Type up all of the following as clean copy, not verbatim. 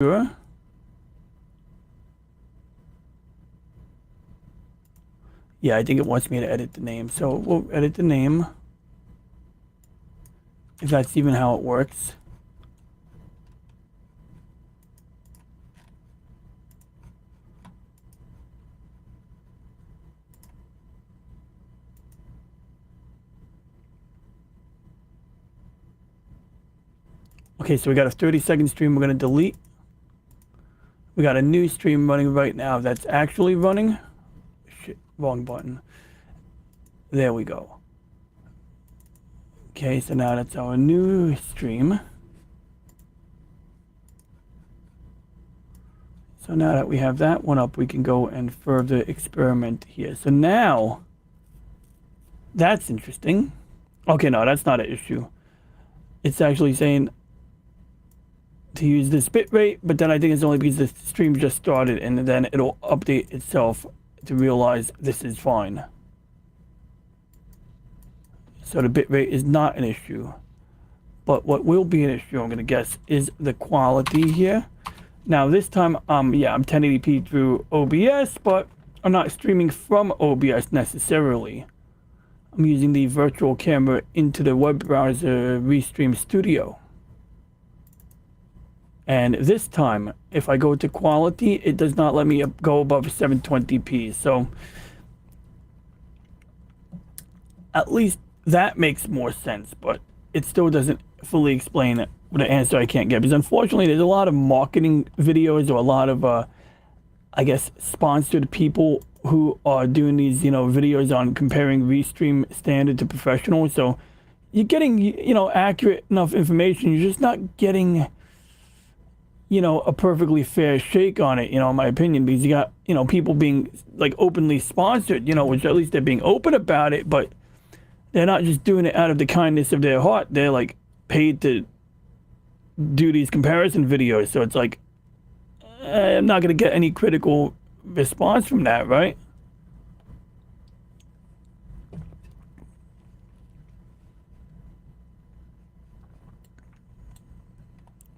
Sure. Yeah, I think it wants me to edit the name. So we'll edit the name. If that's even how it works. Okay, so we got a 30-second stream we're going to delete. We got a new stream running right now that's actually running. Shit, wrong button. There we go. Okay, so now that's our new stream. So now that we have that one up, we can go and further experiment here. So now, that's interesting. Okay, no, that's not an issue. It's actually saying to use this bitrate, but then I think it's only because the stream just started and then it'll update itself to realize this is fine. So the bitrate is not an issue. But what will be an issue, I'm going to guess, is the quality here. Now this time, yeah, I'm 1080p through OBS, but I'm not streaming from OBS necessarily. I'm using the virtual camera into the web browser Restream Studio. And this time, if I go to quality, it does not let me go above 720p. So at least that makes more sense, but it still doesn't fully explain the answer I can't get. Because unfortunately, there's a lot of marketing videos or a lot of, I guess, sponsored people who are doing these, videos on comparing Restream standard to professional. So you're getting, accurate enough information. You're just not getting a perfectly fair shake on it, in my opinion, because you got, people being like openly sponsored, which at least they're being open about it, but they're not just doing it out of the kindness of their heart. They're like paid to do these comparison videos. So it's like, I'm not going to get any critical response from that, right?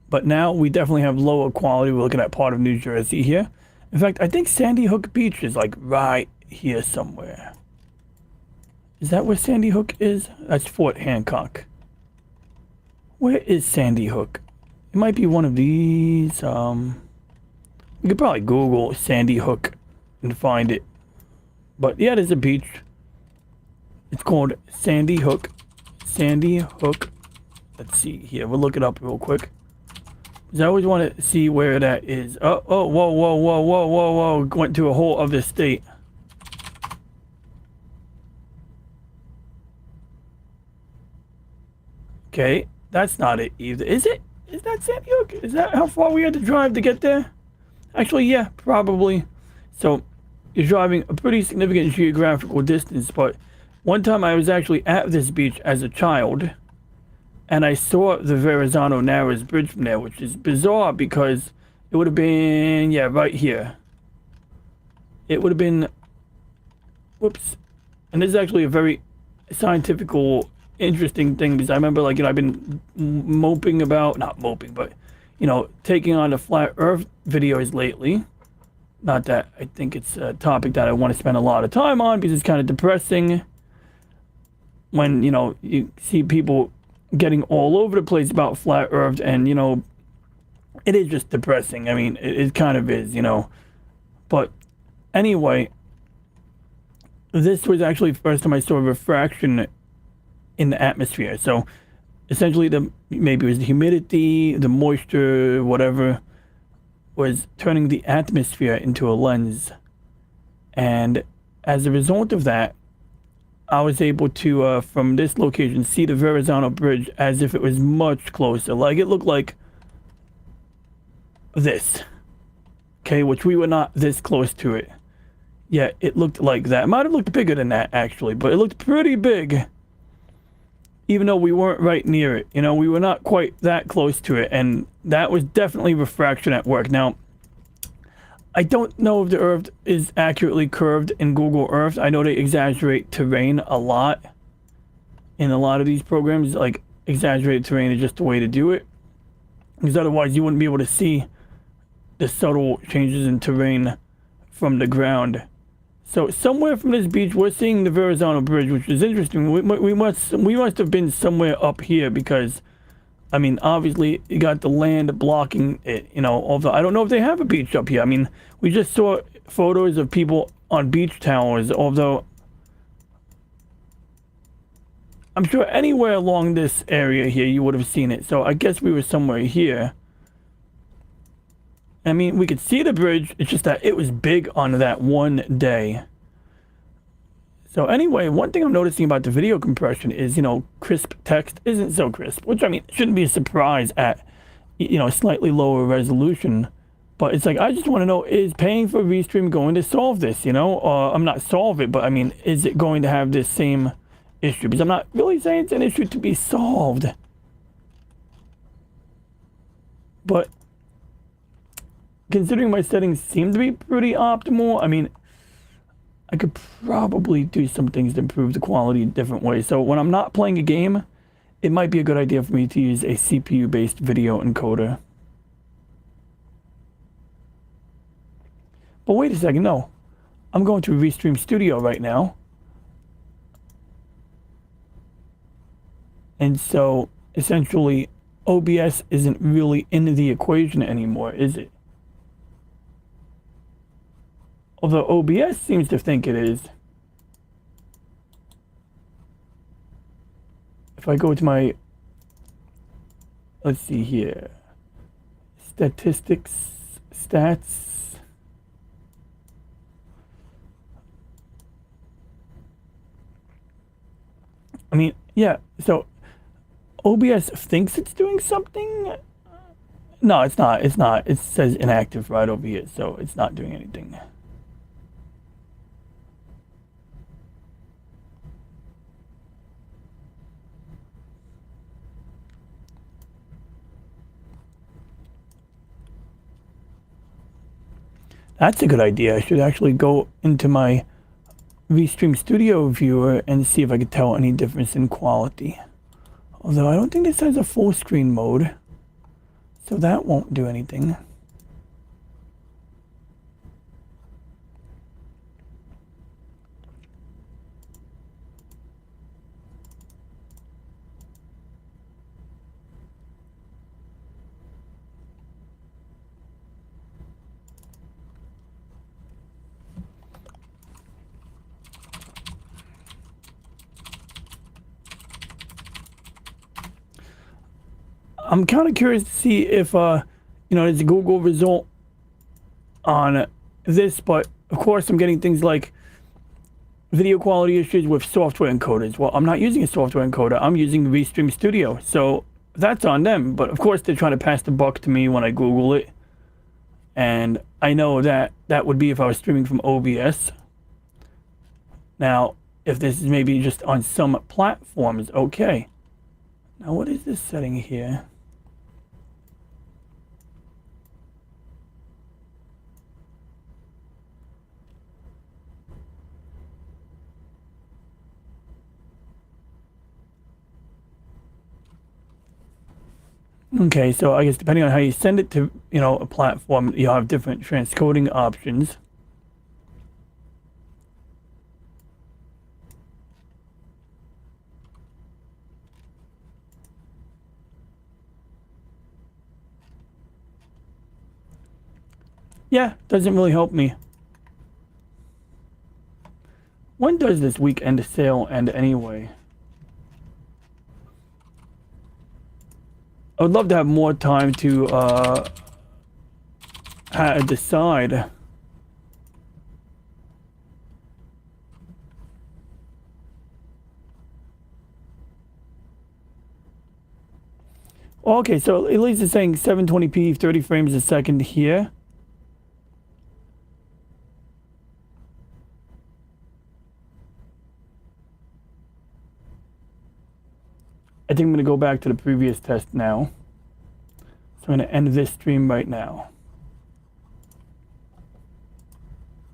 But now we definitely have lower quality. We're looking at part of New Jersey here. In fact, I think Sandy Hook Beach is like right here somewhere. Is that where Sandy Hook is? That's Fort Hancock. Where is Sandy Hook? It might be one of these. We could probably Google Sandy Hook and find it. But yeah, there's a beach. It's called Sandy Hook. Sandy Hook. Let's see here. We'll look it up real quick. I always want to see where that is. Oh, whoa. Went to a whole other state. Okay, that's not it either. Is it? Is that Sandy Hook? Is that how far we had to drive to get there? Actually, yeah, probably. So, you're driving a pretty significant geographical distance, but one time I was actually at this beach as a child, and I saw the Verrazano Narrows Bridge from there, which is bizarre because it would have been, yeah, right here. It would have been, whoops. And this is actually a very scientifical, interesting thing because I remember, like, I've been moping about, not moping, but, taking on the flat earth videos lately. Not that I think it's a topic that I want to spend a lot of time on because it's kind of depressing when, you see people getting all over the place about flat earth, and it is just depressing. I mean, it kind of is, but anyway, this was actually the first time I saw refraction in the atmosphere. So essentially maybe it was the humidity, the moisture, whatever, was turning the atmosphere into a lens, and as a result of that, I was able to, from this location, see the Verrazano Bridge as if it was much closer. Like, it looked like this. Okay, which we were not this close to it. Yeah, it looked like that. It might have looked bigger than that, actually, but it looked pretty big. Even though we weren't right near it. We were not quite that close to it, and that was definitely refraction at work. Now, I don't know if the Earth is accurately curved in Google Earth. I know they exaggerate terrain a lot in a lot of these programs. Like, exaggerated terrain is just the way to do it, because otherwise you wouldn't be able to see the subtle changes in terrain from the ground. So somewhere from this beach, we're seeing the Verrazano Bridge, which is interesting. We must have been somewhere up here because, I mean, obviously you got the land blocking it. You know, although I don't know if they have a beach up here. I mean, we just saw photos of people on beach towers. Although I'm sure anywhere along this area here you would have seen it. So I guess we were somewhere here. I mean, we could see the bridge. It's just that it was big on that one day. So anyway, one thing I'm noticing about the video compression is, you know, crisp text isn't so crisp, which I mean, shouldn't be a surprise at, you know, slightly lower resolution. But it's like, I just want to know, is paying for Restream going to solve this, you know? I'm not solve it, but I mean, is it going to have this same issue? Because I'm not really saying it's an issue to be solved. But considering my settings seem to be pretty optimal, I mean, I could probably do some things to improve the quality in different ways. So when I'm not playing a game, it might be a good idea for me to use a CPU-based video encoder. But wait a second, no. I'm going to Restream Studio right now. And so, essentially, OBS isn't really in the equation anymore, is it? Although OBS seems to think it is. If I go to my, let's see here, statistics, stats. I mean, yeah, so OBS thinks it's doing something. No, it's not. It's not. It says inactive right over here, so it's not doing anything. That's a good idea. I should actually go into my Restream Studio viewer and see if I could tell any difference in quality. Although I don't think this has a full screen mode, so that won't do anything. I'm kind of curious to see if, you know, there's a Google result on this, but of course I'm getting things like video quality issues with software encoders. Well, I'm not using a software encoder. I'm using Restream Studio, so that's on them. But of course they're trying to pass the buck to me when I Google it. And I know that that would be if I was streaming from OBS. Now, if this is maybe just on some platforms, okay. Now, what is this setting here? Okay, so I guess depending on how you send it to, you know, a platform, you have different transcoding options. Yeah, doesn't really help me. When does this weekend sale end anyway? I would love to have more time to decide. Okay, so at least it's saying 720p, 30 frames a second here. I think I'm going to go back to the previous test now. So I'm going to end this stream right now.